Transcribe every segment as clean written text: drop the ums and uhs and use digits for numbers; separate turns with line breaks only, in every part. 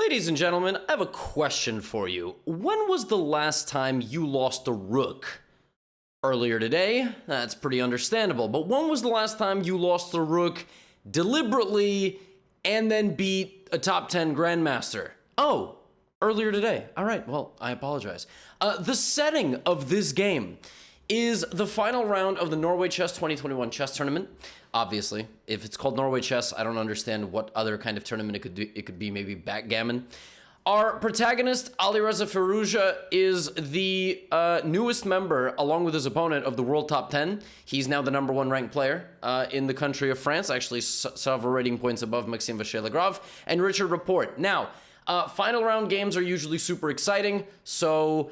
Ladies and gentlemen, I have a question for you. When was the last time you lost a rook? Earlier today? That's pretty understandable. But when was the last time you lost a rook deliberately and then beat a top 10 grandmaster? Oh, earlier today. All right, well, I apologize. The setting of this game is the final round of the Norway Chess 2021 chess tournament. Obviously, if it's called Norway Chess, I don't understand what other kind of tournament it could do. It could be maybe backgammon. Our protagonist, Alireza Firouzja, is the newest member, along with his opponent, of the World Top 10. He's now the #1 ranked player in the country of France, actually several rating points above Maxime Vachier-Lagrave and Richard Rapport. Now, final round games are usually super exciting, so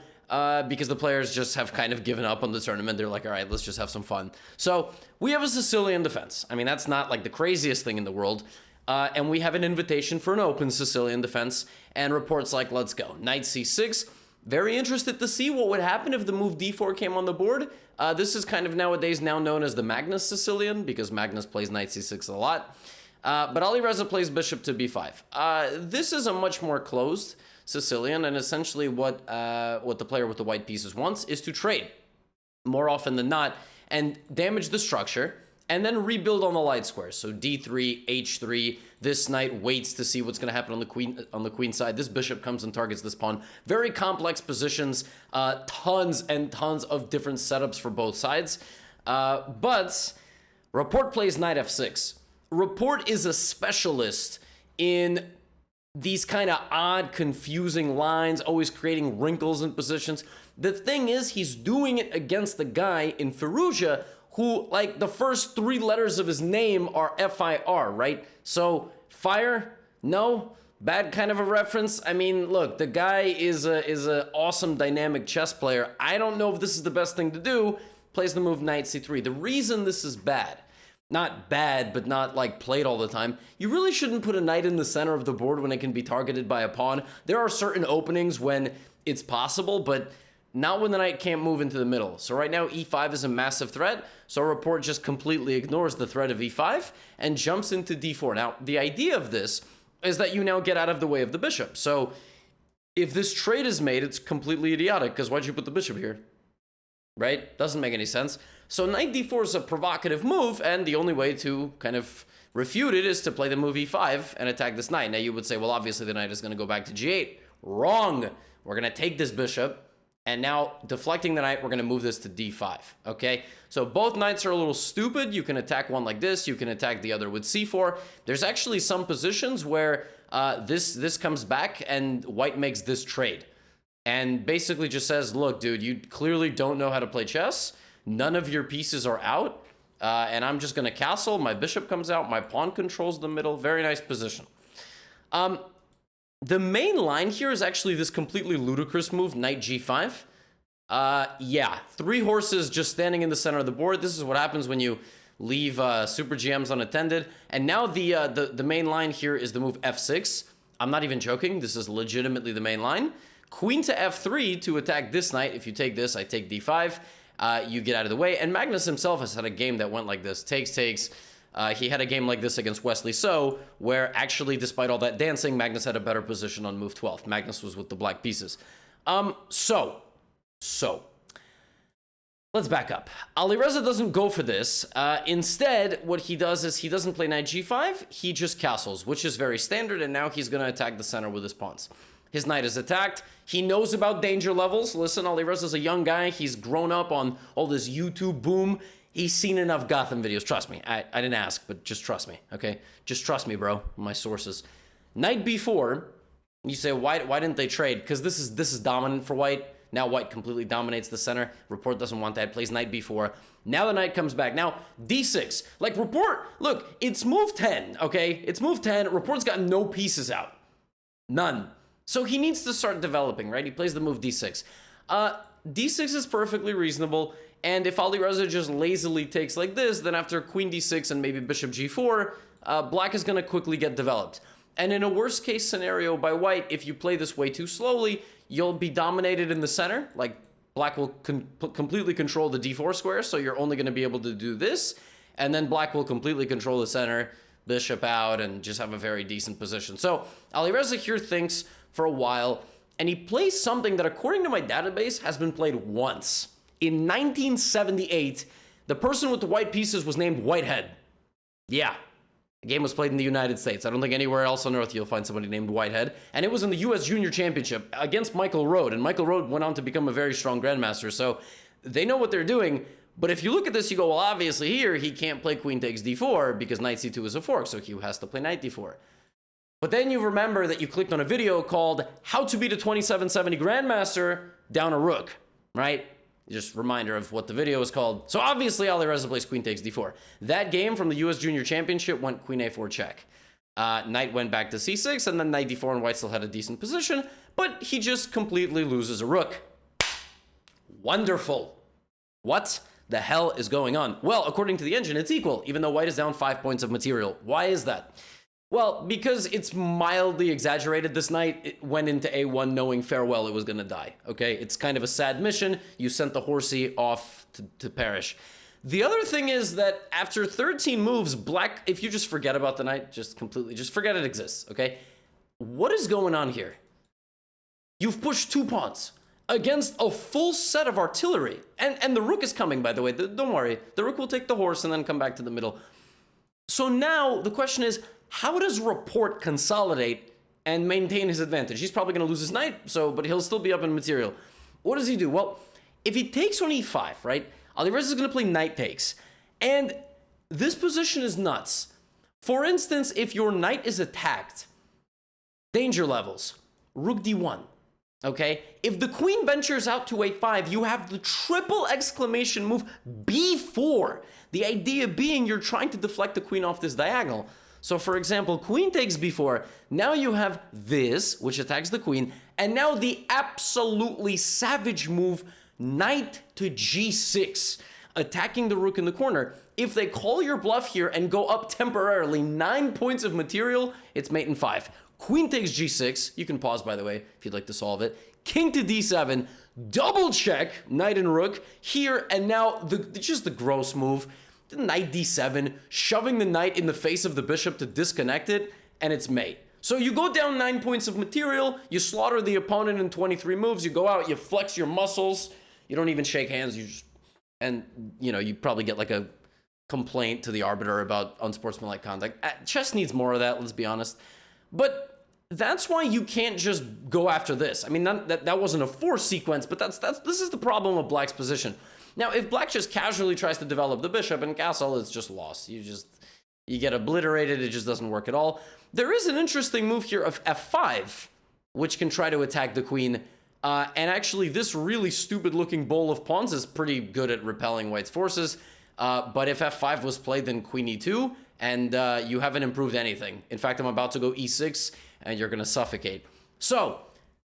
because the players just have kind of given up on the tournament. They're like, all right, let's just have some fun. So we have a Sicilian defense. I mean, that's not like the craziest thing in the world. And we have an invitation for an open Sicilian defense, and Rapport's like, let's go. Knight c6. Very interested to see what would happen if the move d4 came on the board. This is kind of nowadays now known as the Magnus Sicilian, because Magnus plays knight c6 a lot. But Alireza plays bishop to b5. This is a much more closed Sicilian, and essentially what the player with the white pieces wants is to trade more often than not and damage the structure and then rebuild on the light squares. So d3, h3. This knight waits to see what's going to happen on the queen side. This bishop comes and targets this pawn. Very complex positions, tons and tons of different setups for both sides. But Rapport plays knight f6. Rapport is a specialist in these kind of odd, confusing lines, always creating wrinkles in positions. The thing is, he's doing it against the guy in Firouzja who, like, the first 3 letters of his name are F-I-R, right? So, fire? No? Bad kind of a reference? I mean, look, the guy is a awesome dynamic chess player. I don't know if this is the best thing to do. Plays the move knight c3. The reason this is bad, not bad, but not like played all the time, you really shouldn't put a knight in the center of the board when it can be targeted by a pawn. There are certain openings when it's possible, but not when the knight can't move into the middle. So right now, e5 is a massive threat, so Rapport just completely ignores the threat of e5 and jumps into d4. Now, the idea of this is that you now get out of the way of the bishop. So if this trade is made, it's completely idiotic, because why'd you put the bishop here? Right? Doesn't make any sense. So knight d4 is a provocative move, and the only way to kind of refute it is to play the move e5 and attack this knight. Now you would say, well, obviously the knight is going to go back to g8. Wrong. We're going to take this bishop, and now deflecting the knight, we're going to move this to d5. Okay? So both knights are a little stupid. You can attack one like this. You can attack the other with c4. There's actually some positions where this comes back and white makes this trade. And basically just says, look, dude, you clearly don't know how to play chess. None of your pieces are out. And I'm just going to castle. My bishop comes out. My pawn controls the middle. Very nice position. The main line here is actually this completely ludicrous move, knight g5. Yeah, 3 horses just standing in the center of the board. This is what happens when you leave super GMs unattended. And now the main line here is the move f6. I'm not even joking. This is legitimately the main line. Queen to f3 to attack this knight. If you take this, I take d5. You get out of the way. And Magnus himself has had a game that went like this. Takes. He had a game like this against Wesley So, where actually, despite all that dancing, Magnus had a better position on move 12. Magnus was with the black pieces. So, let's back up. Alireza doesn't go for this. Instead, what he does is he doesn't play knight g5. He just castles, which is very standard. And now he's going to attack the center with his pawns. His knight is attacked. He knows about danger levels. Listen, Alireza's a young guy. He's grown up on all this YouTube boom. He's seen enough Gotham videos. Trust me. I didn't ask, but just trust me, okay? Just trust me, bro. My sources. Knight b4. You say, why didn't they trade? Because this is dominant for white. Now white completely dominates the center. Rapport doesn't want that. Plays knight b4. Now the knight comes back. Now d6. Like Rapport, look, it's move 10, okay? It's move 10. Rapport's got no pieces out. None. So he needs to start developing, right? He plays the move d6. D6 is perfectly reasonable, and if Alireza just lazily takes like this, then after queen d6 and maybe bishop g4, black is going to quickly get developed. And in a worst case scenario by white, if you play this way too slowly, you'll be dominated in the center. Like, black will completely control the d4 square, so you're only going to be able to do this, and then black will completely control the center, bishop out and just have a very decent position. So Alireza here thinks for a while, and he plays something that, according to my database, has been played once. In 1978, the person with the white pieces was named Whitehead. Yeah, the game was played in the United States. I don't think anywhere else on earth you'll find somebody named Whitehead. And it was in the U.S. Junior Championship against Michael Rode. And Michael Rode went on to become a very strong grandmaster. So they know what they're doing. But if you look at this, you go, well, obviously here he can't play queen takes d4 because knight c2 is a fork. So he has to play knight d4. But then you remember that you clicked on a video called How to Beat a 2770 Grandmaster Down a Rook, right? Just reminder of what the video is called. So obviously Alireza plays queen takes d4. That game from the US Junior Championship went queen a4 check. Knight went back to c6, and then knight d4, and white still had a decent position, but he just completely loses a rook. Wonderful. What the hell is going on? Well, according to the engine, it's equal, even though white is down 5 points of material. Why is that? Well, because it's mildly exaggerated. This knight it went into a1 knowing farewell it was going to die, okay? It's kind of a sad mission. You sent the horsey off to perish. The other thing is that after 13 moves, black, if you just forget about the knight, just forget it exists, okay? What is going on here? You've pushed 2 pawns against a full set of artillery. And the rook is coming, by the way. Don't worry. The rook will take the horse and then come back to the middle. So now the question is, how does Rapport consolidate and maintain his advantage? He's probably going to lose his knight, but he'll still be up in material. What does he do? Well, if he takes on e5, right, Alireza is going to play knight takes. And this position is nuts. For instance, if your knight is attacked, danger levels, rook d1, okay? If the queen ventures out to a5, you have the triple exclamation move b4. The idea being you're trying to deflect the queen off this diagonal. So for example, queen takes b4. Now you have this, which attacks the queen, and now the absolutely savage move, knight to g6, attacking the rook in the corner. If they call your bluff here and go up temporarily 9 points of material, it's mate in 5. Queen takes g6. You can pause, by the way, if you'd like to solve it. King to d7, double check, knight and rook here, and now just the gross move. Knight d7, shoving the knight in the face of the bishop to disconnect it, and it's mate. So you go down 9 points of material, you slaughter the opponent in 23 moves, you go out, you flex your muscles, you don't even shake hands, you probably get like a complaint to the arbiter about unsportsmanlike conduct. Chess needs more of that, let's be honest. But that's why you can't just go after this. I mean, that wasn't a force sequence, but this is the problem of black's position. Now, if black just casually tries to develop the bishop and castle, it's just lost. You get obliterated. It just doesn't work at all. There is an interesting move here of f5, which can try to attack the queen. And actually, this really stupid-looking bowl of pawns is pretty good at repelling white's forces. But if f5 was played, then queen e2, and you haven't improved anything. In fact, I'm about to go e6, and you're going to suffocate. So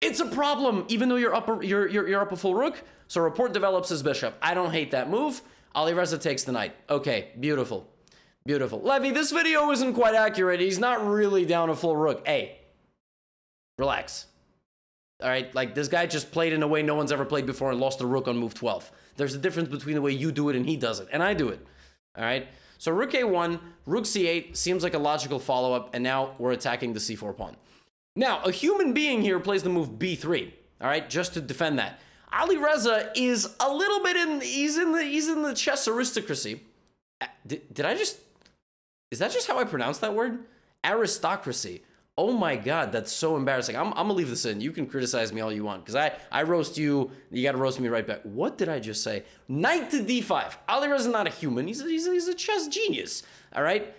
it's a problem, even though you're up a full rook. So Rapport develops his bishop. I don't hate that move. Alireza takes the knight. Okay, beautiful. Beautiful. Levy, this video isn't quite accurate. He's not really down a full rook. Hey, relax. All right, like this guy just played in a way no one's ever played before and lost a rook on move 12. There's a difference between the way you do it and he does it, and I do it. All right, so rook a1, rook c8 seems like a logical follow-up, and now we're attacking the c4 pawn. Now, a human being here plays the move b3, all right, just to defend that. Alireza is a little bit he's in the chess aristocracy. Is that just how I pronounce that word? Aristocracy. Oh my God, that's so embarrassing. I'm gonna leave this in. You can criticize me all you want, because I roast you, you gotta roast me right back. What did I just say? Knight to d5. Alireza's not a human, he's a chess genius, all right?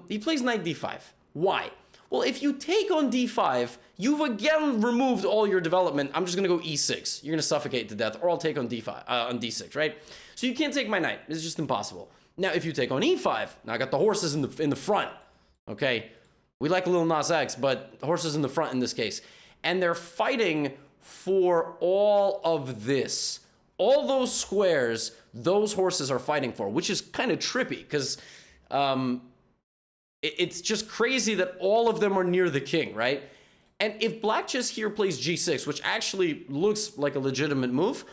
He plays knight d5. Why? Well, if you take on d5, you've again removed all your development. I'm just gonna go e6. You're gonna suffocate to death, or I'll take on d5, on d6, right? So you can't take my knight. It's just impossible. Now, if you take on e5, now I got the horses in the front, okay? We like a little Nas X, but the horses in the front in this case. And they're fighting for all of this. All those squares, those horses are fighting for, which is kind of trippy, because it's just crazy that all of them are near the king, right? And if black just here plays g6, which actually looks like a legitimate move,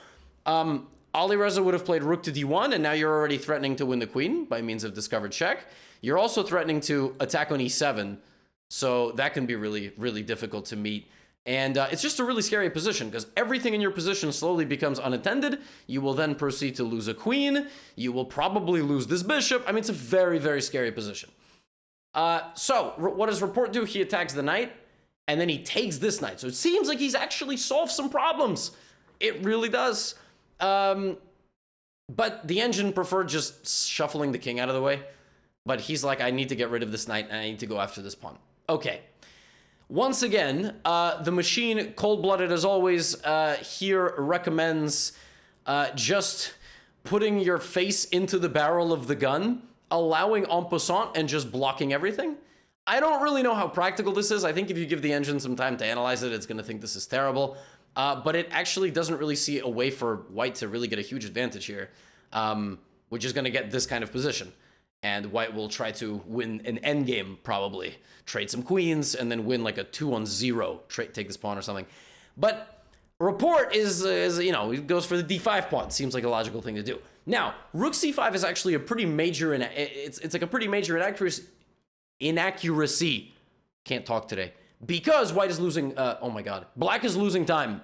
Alireza would have played rook to d1, and now you're already threatening to win the queen by means of discovered check. You're also threatening to attack on e7, so that can be really, really difficult to meet. And it's just a really scary position because everything in your position slowly becomes unattended. You will then proceed to lose a queen. You will probably lose this bishop. I mean, it's a very, very scary position. So what does Rapport do? He attacks the knight, and then he takes this knight. So it seems like he's actually solved some problems. It really does. But the engine preferred just shuffling the king out of the way. But he's like, I need to get rid of this knight, and I need to go after this pawn. Okay. Once again, the machine, cold-blooded as always, here recommends just putting your face into the barrel of the gun, allowing en passant, and just blocking everything. I don't really know how practical this is. I think if you give the engine some time to analyze it, it's going to think this is terrible. But it actually doesn't really see a way for white to really get a huge advantage here, which is going to get this kind of position. And white will try to win an endgame, probably. Trade some queens, and then win like a 2-on-0. Take this pawn or something. But Rapport is, you know, he goes for the d5 pawn. Seems like a logical thing to do. Now, rook c5 is actually a pretty major, it's like a pretty major inaccuracy. Can't talk today. Because white is losing, oh my god. Black is losing time.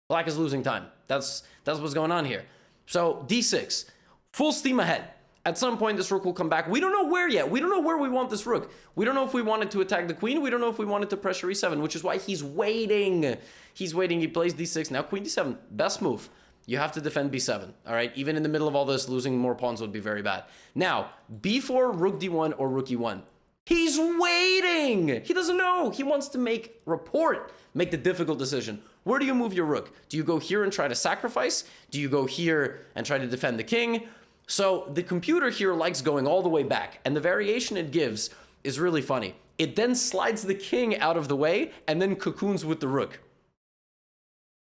Black is losing time. That's what's going on here. So, d6. Full steam ahead. At some point, this rook will come back. We don't know where yet. We don't know where we want this rook. We don't know if we wanted to attack the queen. We don't know if we wanted to pressure e7, which is why he's waiting. He's waiting. He plays d6. Now, queen d7. Best move. You have to defend b7, all right? Even in the middle of all this, losing more pawns would be very bad. Now, b4, rook d1, or rook e1. He's waiting. He doesn't know. He wants to make Rapport make the difficult decision. Where do you move your rook? Do you go here and try to sacrifice? Do you go here and try to defend the king? So the computer here likes going all the way back, and the variation it gives is really funny. It then slides the king out of the way and then cocoons with the rook.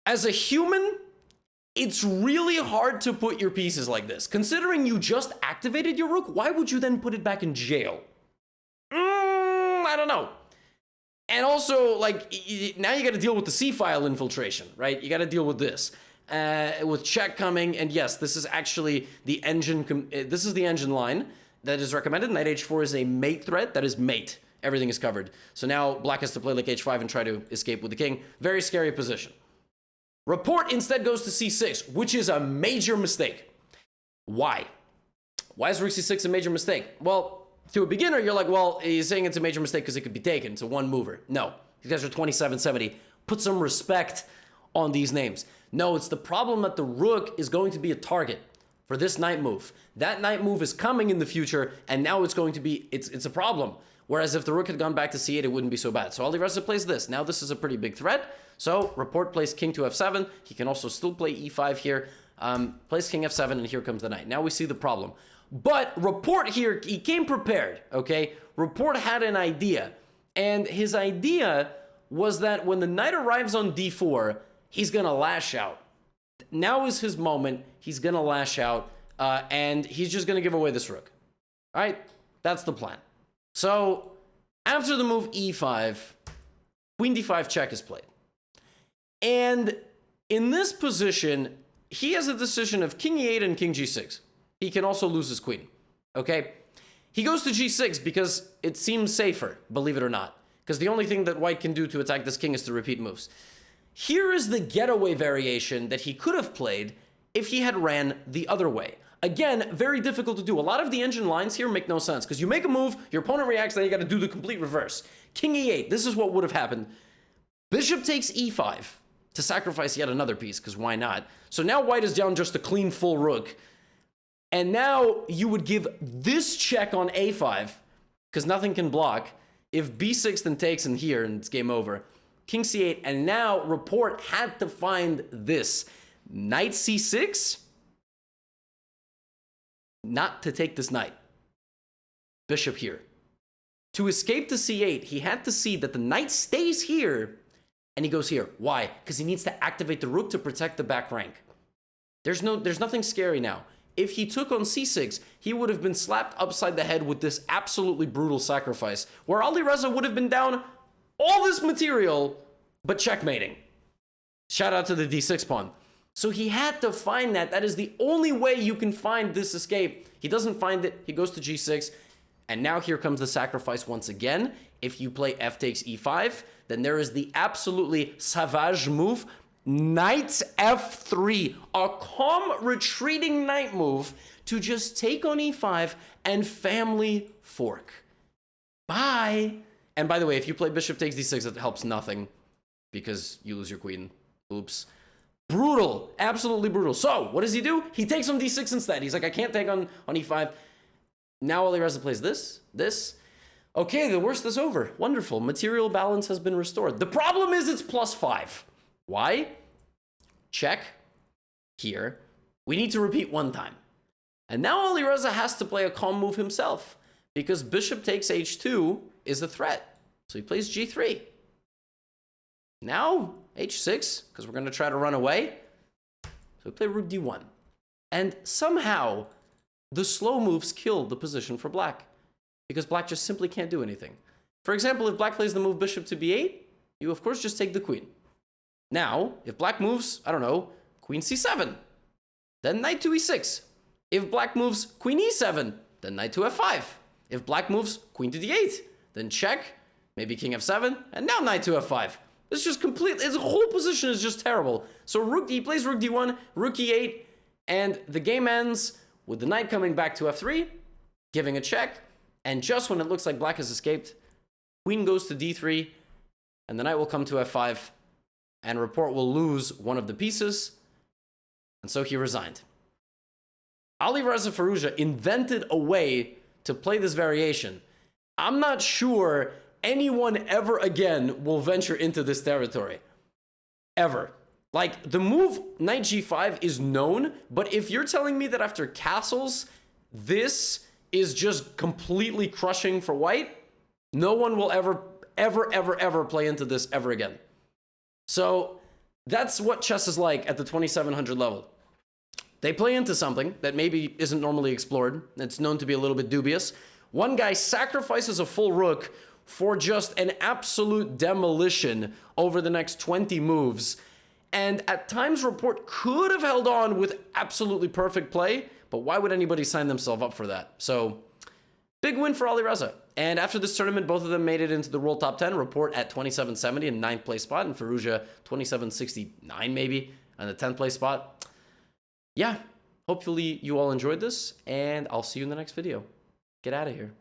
As a human, it's really hard to put your pieces like this. Considering you just activated your rook, why would you then put it back in jail? I don't know. And also, like, now you got to deal with the C-file infiltration, right? You got to deal with this. With check coming, and yes, this is actually the engine. This is the engine line that is recommended. Knight h4 is a mate threat. That is mate. Everything is covered. So now black has to play like h5 and try to escape with the king. Very scary position. Rapport instead goes to c6, which is a major mistake. Why? Why is rook c6 a major mistake? Well, to a beginner, you're like, well, he's saying it's a major mistake because it could be taken. It's a one mover. No, these guys are 27-70. Put some respect on these names. No, it's the problem that the rook is going to be a target for this knight move. That knight move is coming in the future, and now it's going to be, it's a problem. Whereas if the rook had gone back to c8, it wouldn't be so bad. So Alireza plays this. Now this is a pretty big threat. So Rapport plays king to f7. He can also still play e5 here. Plays king f7, and here comes the knight. Now we see the problem. But Rapport here, he came prepared, okay? Rapport had an idea. And his idea was that when the knight arrives on d4, he's going to lash out. Now is his moment. He's going to lash out, and he's just going to give away this rook. All right? That's the plan. So, after the move e5, queen d5 check is played. And in this position, he has a decision of king e8 and king g6. He can also lose his queen, okay? He goes to g6 because it seems safer, believe it or not. Because the only thing that white can do to attack this king is to repeat moves. Here is the getaway variation that he could have played if he had ran the other way. Again, very difficult to do. A lot of the engine lines here make no sense because you make a move, your opponent reacts, then you got to do the complete reverse. King e8, this is what would have happened. Bishop takes e5 to sacrifice yet another piece because why not? So now white is down just a clean full rook. And now you would give this check on a5 because nothing can block. If b6 then takes in here and it's game over. King c8, and now Rapport had to find this. Knight c6? Not to take this knight. Bishop here. To escape to c8, he had to see that the knight stays here, and he goes here. Why? Because he needs to activate the rook to protect the back rank. There's nothing scary now. If he took on c6, he would have been slapped upside the head with this absolutely brutal sacrifice, where Alireza would have been down all this material, but checkmating. Shout out to the d6 pawn. So he had to find that. That is the only way you can find this escape. He doesn't find it. He goes to g6. And now here comes the sacrifice once again. If you play f takes e5, then there is the absolutely savage move, knight f3, a calm retreating knight move to just take on e5 and family fork. Bye. And by the way, if you play bishop takes d6, it helps nothing because you lose your queen. Oops. Brutal. Absolutely brutal. So what does he do? He takes on d6 instead. He's like, I can't take on e5. Now Alireza plays this. Okay, the worst is over. Wonderful. Material balance has been restored. The problem is it's +5. Why? Check. Here. We need to repeat one time. And now Alireza has to play a calm move himself because bishop takes h2 is a threat. So he plays g3. Now h6, because we're going to try to run away. So we play rook d1. And somehow the slow moves kill the position for black because black just simply can't do anything. For example, if black plays the move bishop to b8, you of course just take the queen. Now, if black moves, I don't know, queen c7, then knight to e6. If black moves queen e7, then knight to f5. If black moves queen to d8, then check, maybe king f7, and now knight to f5. It's just completely, his whole position is just terrible. So he plays rook d1, rook e8, and the game ends with the knight coming back to f3, giving a check, and just when it looks like black has escaped, queen goes to d3, and the knight will come to f5, and Rapport will lose one of the pieces, and so he resigned. Alireza Firouzja invented a way to play this variation. I'm not sure anyone ever again will venture into this territory. Ever. Like, the move knight g5 is known, but if you're telling me that after castles, this is just completely crushing for white, no one will ever play into this ever again. So that's what chess is like at the 2700 level. They play into something that maybe isn't normally explored. It's known to be a little bit dubious. One guy sacrifices a full rook for just an absolute demolition over the next 20 moves. And at times, Rapport could have held on with absolutely perfect play, but why would anybody sign themselves up for that? So, big win for Alireza. And after this tournament, both of them made it into the World Top 10. Rapport at 2770 in 9th place spot, and Firouzja 2769 maybe on the 10th place spot. Yeah, hopefully you all enjoyed this, and I'll see you in the next video. Get out of here.